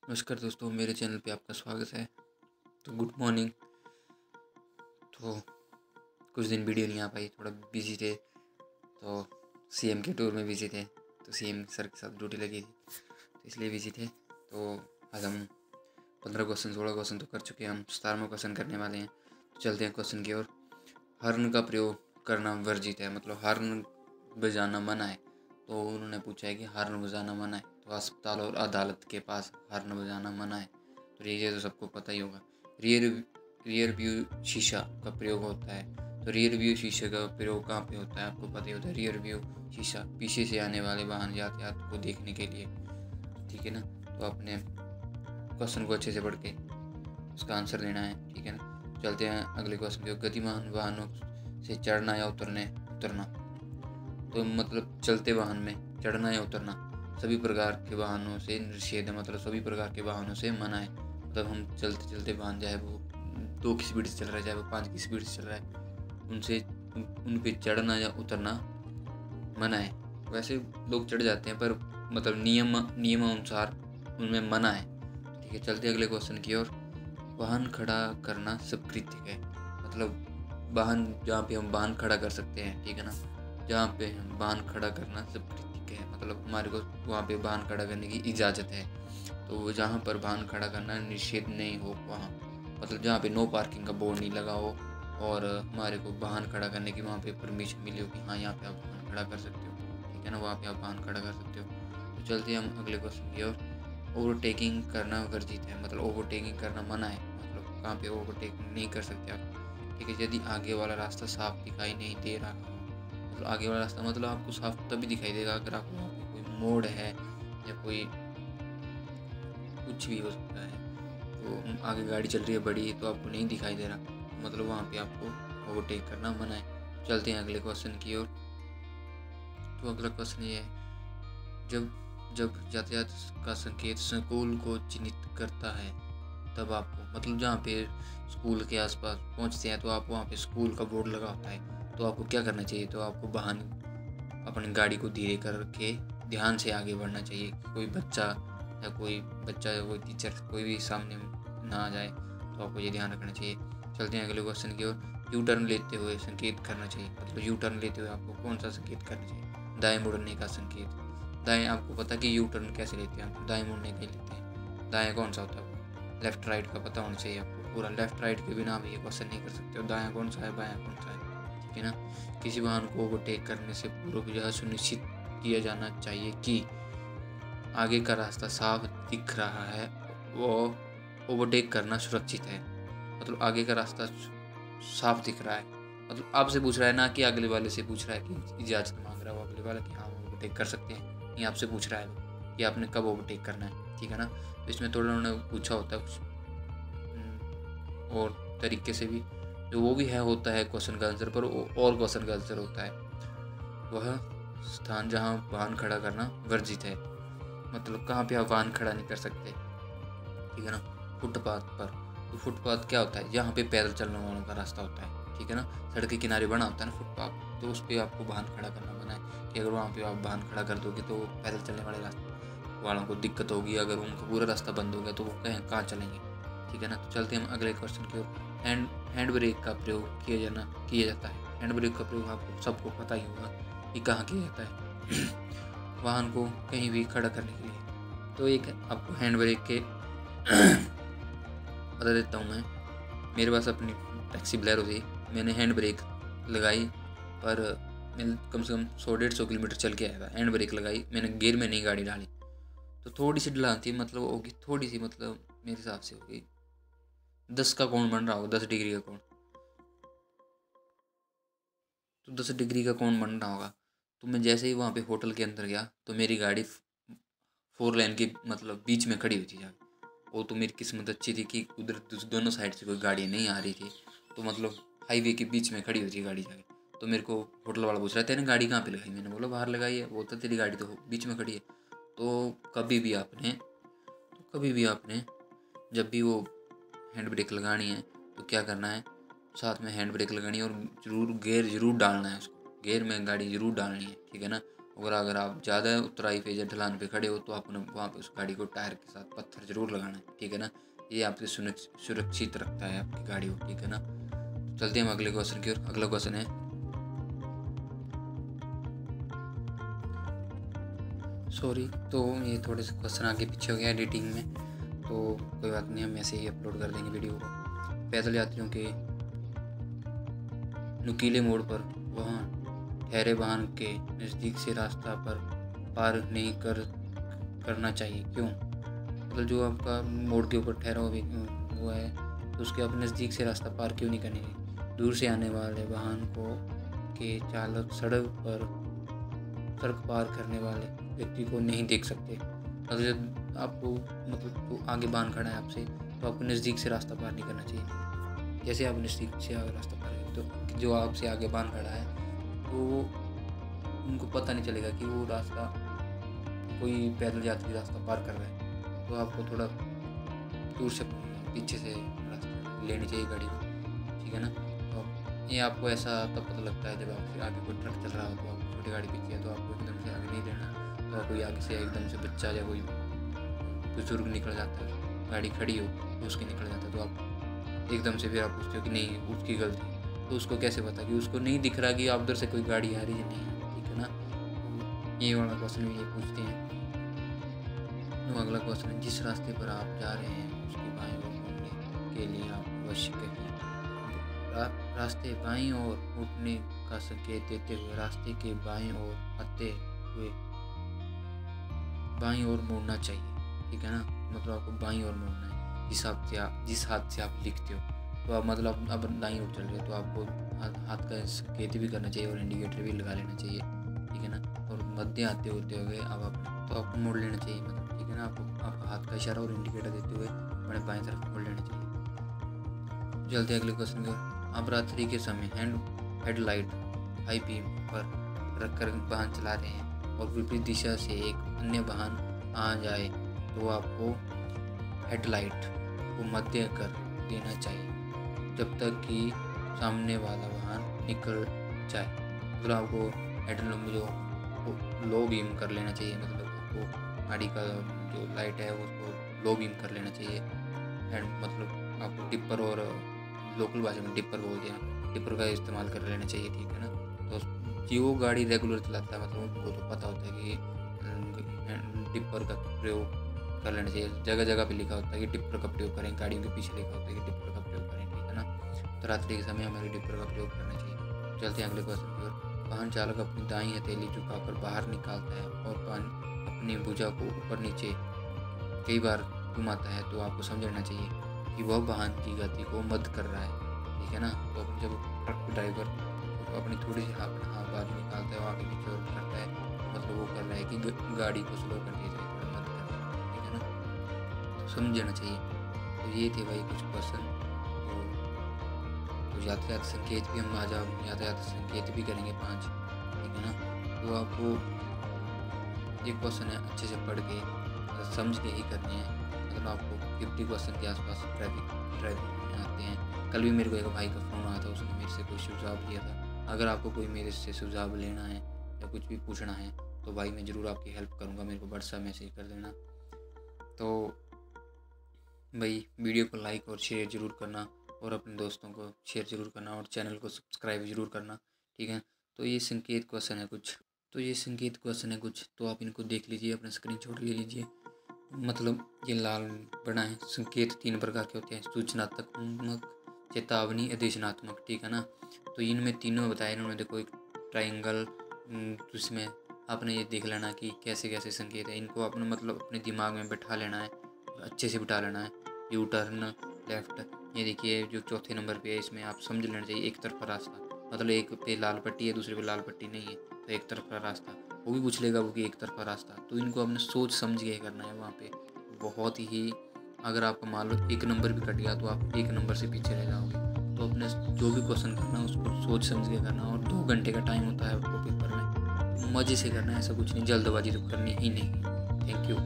नमस्कार दोस्तों, मेरे चैनल पे आपका स्वागत है। तो गुड मॉर्निंग। तो कुछ दिन वीडियो नहीं आ पाई, थोड़ा बिजी थे। तो सीएम के टूर में बिजी थे, तो सीएम सर के साथ ड्यूटी लगी थी, तो इसलिए बिजी थे। तो आज हम 15 क्वेश्चन 16 क्वेश्चन तो कर चुके हैं, हम 17वां क्वेश्चन करने वाले हैं। तो चलते हैं क्वेश्चन की ओर। हॉर्न का प्रयोग करना वर्जित है, मतलब हॉर्न बजाना मना है। तो उन्होंने पूछा है कि हॉर्न बजाना मना है, तो अस्पताल और अदालत के पास हॉर्न बजाना मना है। तो ये तो सबको पता ही होगा। रियर व्यू शीशा का प्रयोग होता है। तो रियर व्यू शीशे का प्रयोग कहाँ पे होता है, आपको पता ही होता है। रियर व्यू शीशा पीछे से आने वाले वाहन यातायात को देखने के लिए, ठीक है ना। तो अपने क्वेश्चन को अच्छे से पढ़ के उसका आंसर देना है, ठीक है ना। चलते हैं अगले क्वेश्चन की। गतिमान वाहनों से चढ़ना या उतरना, तो मतलब चलते वाहन में चढ़ना या उतरना सभी प्रकार के वाहनों से निषेध है, मतलब सभी प्रकार के वाहनों से मना है। मतलब हम चलते चलते वाहन, चाहे वो 2 की स्पीड से चल रहा है, चाहे वो 5 की स्पीड से चल रहा है, उन पे चढ़ना या उतरना मना है। वैसे लोग चढ़ जाते हैं, पर मतलब नियमानुसार उनमें मना है, ठीक है। चलते अगले क्वेश्चन की ओर। वाहन खड़ा करना स्वीकृत है, मतलब वाहन जहाँ पे हम वाहन खड़ा कर सकते हैं, ठीक है ना। जहाँ पे हम वाहन खड़ा करना स्वीकृत है, मतलब हमारे को वहाँ पे वाहन खड़ा करने की इजाज़त है। तो वो जहाँ पर वाहन खड़ा करना निषेध नहीं हो, वहाँ मतलब जहाँ पे नो पार्किंग का बोर्ड नहीं लगा हो और हमारे को वाहन खड़ा करने की वहाँ पे परमिशन मिली हो कि हाँ यहाँ पे आप वाहन खड़ा कर सकते हो, ठीक है ना। वहाँ पे आप वाहन खड़ा कर सकते हो। तो चलते हैं हम अगले क्वेश्चन की ओर। ओवरटेकिंग करना वर्जित है, मतलब ओवरटेकिंग करना मना है। मतलब कहाँ पे ओवरटेकिंग नहीं कर सकते आप, ठीक है। यदि आगे वाला रास्ता साफ दिखाई नहीं दे रहा हो, मतलब आगे वाला रास्ता मतलब आपको साफ तभी दिखाई देगा अगर आपको वहाँ पे कोई मोड़ है या कोई कुछ भी हो सकता है। तो आगे गाड़ी चल रही है बड़ी, तो आपको नहीं दिखाई दे रहा, मतलब वहाँ पे आपको ओवरटेक करना मना है। चलते हैं अगले क्वेश्चन की ओर। तो अगला क्वेश्चन ये है, जब जब यातायात का संकेत स्कूल को चिन्हित करता है, तब आपको मतलब जहाँ पे स्कूल के आसपास पहुँचते हैं तो आप वहाँ पे स्कूल का बोर्ड लगा होता है, तो आपको क्या करना चाहिए। तो आपको वाहन अपनी गाड़ी को धीरे करके ध्यान से आगे बढ़ना चाहिए, कोई बच्चा या कोई टीचर कोई भी सामने ना आ जाए, तो आपको ये ध्यान रखना चाहिए। चलते हैं अगले क्वेश्चन की ओर। यू टर्न लेते हुए संकेत करना चाहिए, मतलब यू टर्न लेते हुए आपको कौन सा संकेत करना चाहिए। दाएं मुड़ने का संकेत। दाएं, आपको पता कि यू टर्न कैसे लेते हैं, आप दाएं मुड़ने के लेते हैं। दाएं कौन सा होता है, लेफ्ट राइट का पता होना चाहिए आपको पूरा। लेफ्ट राइट के बिना आप ये क्वेश्चन नहीं कर सकते हो, दायां कौन सा है बायां कौन सा है, ठीक है ना। किसी वाहन को ओवरटेक करने से पूर्व यह सुनिश्चित किया जाना चाहिए कि आगे का रास्ता साफ दिख रहा है, वो ओवरटेक करना सुरक्षित है। मतलब आगे का रास्ता साफ दिख रहा है, मतलब आपसे पूछ रहा है ना कि अगले वाले से पूछ रहा है कि इजाज़त मांग रहा है वो अगले वाला कि हाँ ओवरटेक कर सकते हैं, ये आपसे पूछ रहा है कि आपने कब ओवरटेक करना है, ठीक है ना। तो इसमें थोड़ा उन्होंने पूछा होता है कुछ और तरीके से भी, जो वो भी है होता है क्वेश्चन का आंसर, पर और क्वेश्चन का आंसर होता है वह स्थान जहाँ वाहन खड़ा करना वर्जित है। मतलब कहाँ पे आप वाहन खड़ा नहीं कर सकते, ठीक है ना। फुटपाथ पर। तो फुटपाथ क्या होता है, जहाँ पे पैदल चलने वालों का रास्ता होता है, ठीक है ना। सड़क के किनारे बना होता है ना फुटपाथ, तो उस पर आपको वाहन खड़ा करना मना है कि अगर वहाँ पे आप वाहन खड़ा कर दोगे तो पैदल चलने वाले रास्ते वालों को दिक्कत होगी। अगर उनका पूरा रास्ता बंद हो गया तो वो कहाँ चलेंगे, ठीक है ना। तो चलते हैं हम अगले क्वेश्चन की ओर। हैंड ब्रेक का प्रयोग किया जाता है। हैंड ब्रेक का प्रयोग आपको सबको पता ही होगा कि कहाँ किया जाता है वाहन को कहीं भी खड़ा करने के लिए। तो एक आपको हैंड ब्रेक के बता देता हूँ मैं। मेरे पास अपनी टैक्सी बोलेरो थी, मैंने हैंड ब्रेक लगाई, पर मैं कम से कम 100-150 किलोमीटर चल के आया था। हैंड ब्रेक लगाई मैंने, गियर में नहीं गाड़ी डाली, तो थोड़ी सी ढलान थी, मतलब होगी थोड़ी सी, मतलब मेरे हिसाब से होगी 10 का कोण बन रहा होगा, 10 डिग्री का कोण। तो 10 डिग्री का कोण बन रहा होगा। तो मैं जैसे ही वहाँ पे होटल के अंदर गया तो मेरी गाड़ी 4 लेन की मतलब बीच में खड़ी हुई थी जाके। वो तो मेरी किस्मत अच्छी थी कि उधर दोनों साइड से कोई गाड़ी नहीं आ रही थी, तो मतलब हाईवे के बीच में खड़ी हुई थी गाड़ी जाके। तो मेरे को होटल वाला पूछ रहा है तेने गाड़ी कहाँ पे लगाई, मैंने बोला बाहर लगाई है। बोलता तेरी गाड़ी तो बीच में खड़ी है। तो कभी भी आपने जब भी वो हैंड ब्रेक लगानी है तो क्या करना है, साथ में हैंड ब्रेक लगानी है और गियर जरूर डालना है, उसको गियर में गाड़ी जरूर डालनी है, ठीक है ना। अगर आप ज़्यादा उतराई पे या ढलान पे खड़े हो तो आपने वहाँ पे उस गाड़ी को टायर के साथ पत्थर जरूर लगाना है, ठीक है ना। ये आपके सुरक्षित रखता है आपकी गाड़ी को, ठीक है ना। चलते हैं हम अगले क्वेश्चन की ओर। अगला क्वेश्चन है, सॉरी तो ये थोड़े से क्वेश्चन आगे पीछे हो गया एडिटिंग में, तो कोई बात नहीं, हम ऐसे ही अपलोड कर देंगे वीडियो को। पैदल यात्रियों के नुकीले मोड़ पर वहाँ ठहरे वाहन के नज़दीक से रास्ता पर पार नहीं करना चाहिए, क्यों? मतलब जो आपका मोड़ के ऊपर ठहरा हुआ है तो उसके आप नज़दीक से रास्ता पार क्यों नहीं करने? दूर से आने वाले वाहन के चालक सड़क पार करने वाले व्यक्ति को नहीं देख सकते। अगर जब आपको मतलब तो आगे वाहन खड़ा है आपसे, तो आपको नज़दीक से रास्ता पार नहीं करना चाहिए। जैसे आप नज़दीक से रास्ता पार करें तो जो आपसे आगे वाहन खड़ा है तो उनको पता नहीं चलेगा कि वो रास्ता कोई पैदल यात्री रास्ता पार कर रहा है, तो आपको थोड़ा दूर से पीछे से रास्ता लेनी चाहिए गाड़ी को, ठीक है ना। तो ये आपको ऐसा तब पता लगता है जब आपसे आगे कोई ट्रक चल रहा हो, तो आपको छोटी गाड़ी पीछे है तो आपको एकदम से आगे नहीं देना। तो कोई आगे से एकदम से बच्चा या कोई बुजुर्ग निकल जाता है, गाड़ी खड़ी हो तो उसके निकल जाता है, तो आप एकदम से फिर आप पूछते हो कि नहीं उसकी गलती, तो उसको कैसे पता कि उसको नहीं दिख रहा कि आप उधर से कोई गाड़ी आ रही है नहीं है, ठीक है ना। तो ये वाला क्वेश्चन भी ये पूछते हैं। तो अगला क्वेश्चन है, जिस रास्ते पर आप जा रहे हैं उसकी बाईं ओर मुड़ने के लिए आप अवश्य कहिए। रास्ते बाईं ओर मुड़ने का संकेत देते हुए रास्ते के बाईं ओर आते हुए बाईं ओर मुड़ना चाहिए, ठीक है ना। मतलब आपको बाईं ओर मुड़ना है जिस हाथ से आप लिखते हो, तो आप मतलब अब दाईं ओर चल रहे हो तो आपको हाथ का संकेत भी करना चाहिए और इंडिकेटर भी लगा लेना चाहिए, ठीक है ना। और मध्य आते होते हुए अब तो आपको मोड़ लेना चाहिए, मतलब ठीक है ना। आपका हाथ का इशारा और इंडिकेटर देते हुए अपने बाएं तरफ मोड़ लेना चाहिए। चलते अगले क्वेश्चन की ओर। आप रात्रि के समय हेडलाइट हाई बीम पर रखकर वाहन चला रहे हैं और विपरीत दिशा से एक अन्य वाहन आ जाए तो आपको हेडलाइट को मध्य कर देना चाहिए जब तक कि सामने वाला वाहन निकल जाए। मतलब आपको हेडलाइट में जो लो बीम कर लेना चाहिए, मतलब आपको गाड़ी का जो लाइट है उसको लो बीम कर लेना चाहिए। एंड मतलब आपको टिप्पर और लोकल भाषा में टिप्पर बोलते हैं, टिप्पर का इस्तेमाल कर लेना चाहिए, ठीक है ना। तो जो गाड़ी रेगुलर चलाता है मतलब उनको तो पता होता है कि टिप्पर का प्रयोग कर लेना चाहिए। जगह जगह पे लिखा होता है कि टिप्पर का प्रयोग करें, गाड़ियों के पीछे लिखा होता है कि टिप्पर का प्रयोग करें, ठीक है ना। तो रात्रि के समय हमें टिप्पर का प्रयोग करना चाहिए। चलते हैं अगले क्वेश्चन की ओर। वाहन चालक अपनी दाईं हथेली झुकाकर बाहर निकालता है और अपनी भुजा को ऊपर नीचे कई बार घुमाता है, तो आपको समझ लेना चाहिए कि वह वाहन की गति को मद कर रहा है, ठीक है ना। तो जब ट्रक ड्राइवर अपनी थोड़ी सी हाथ बाहर निकालता है, आगे पीछे और करता है, तो मतलब वो कर रहा है कि गाड़ी को स्लो कर दिया जाए, थोड़ा मद कर रहा है, ठीक है ना। तो समझ जाना चाहिए। तो ये थे भाई कुछ क्वेश्चन। तो यातायात संकेत भी हम आज यातायात संकेत भी करेंगे 5, ठीक है ना। तो आपको ये क्वेश्चन है अच्छे से पढ़ के समझ के ही करने हैं। मतलब आपको 50 क्वेश्चन के आसपास ड्राइविंग में आते हैं। कल भी मेरे को एक भाई का फ़ोन आया था, उसने मेरे से कोई सुझाव लिया था। अगर आपको कोई मेरे से सुझाव लेना है या कुछ भी पूछना है तो भाई मैं ज़रूर आपकी हेल्प करूँगा, मेरे को व्हाट्सएप मैसेज कर देना। तो भाई वीडियो को लाइक और शेयर ज़रूर करना और अपने दोस्तों को शेयर ज़रूर करना और चैनल को सब्सक्राइब ज़रूर करना, ठीक है। तो ये संकेत क्वेश्चन है कुछ, तो आप इनको देख लीजिए, अपना स्क्रीनशॉट ले लीजिए। मतलब ये लाल बना है। संकेत 3 प्रकार के होते हैं, सूचनात्मक, चेतावनी, आदेशात्मक, ठीक है ना। तो इनमें तीनों बताए इन्होंने। देखो एक ट्रायंगल, तो इसमें आपने ये देख लेना कि कैसे कैसे संकेत है। इनको आपने मतलब अपने दिमाग में बैठा लेना है, अच्छे से बिठा लेना है। यू टर्न, लेफ्ट, ये देखिए जो चौथे नंबर पे है इसमें आप समझ लेना चाहिए एक तरफा रास्ता, मतलब एक पे लाल पट्टी है दूसरे पे लाल पट्टी नहीं है, तो एक तरफा रास्ता। वो भी पूछ लेगा वो कि एक तरफा रास्ता, तो इनको आपने सोच समझ के करना है वहाँ पे। बहुत ही अगर आपका मान लो 1 नंबर भी कट गया तो आप 1 नंबर से पीछे रह जाओगे। तो अपने जो भी क्वेश्चन करना है उसको सोच समझ के करना। और 2 घंटे का टाइम होता है आपको पेपर में, मज़े से करना है, ऐसा कुछ नहीं, जल्दबाजी तो करनी ही नहीं। Thank you.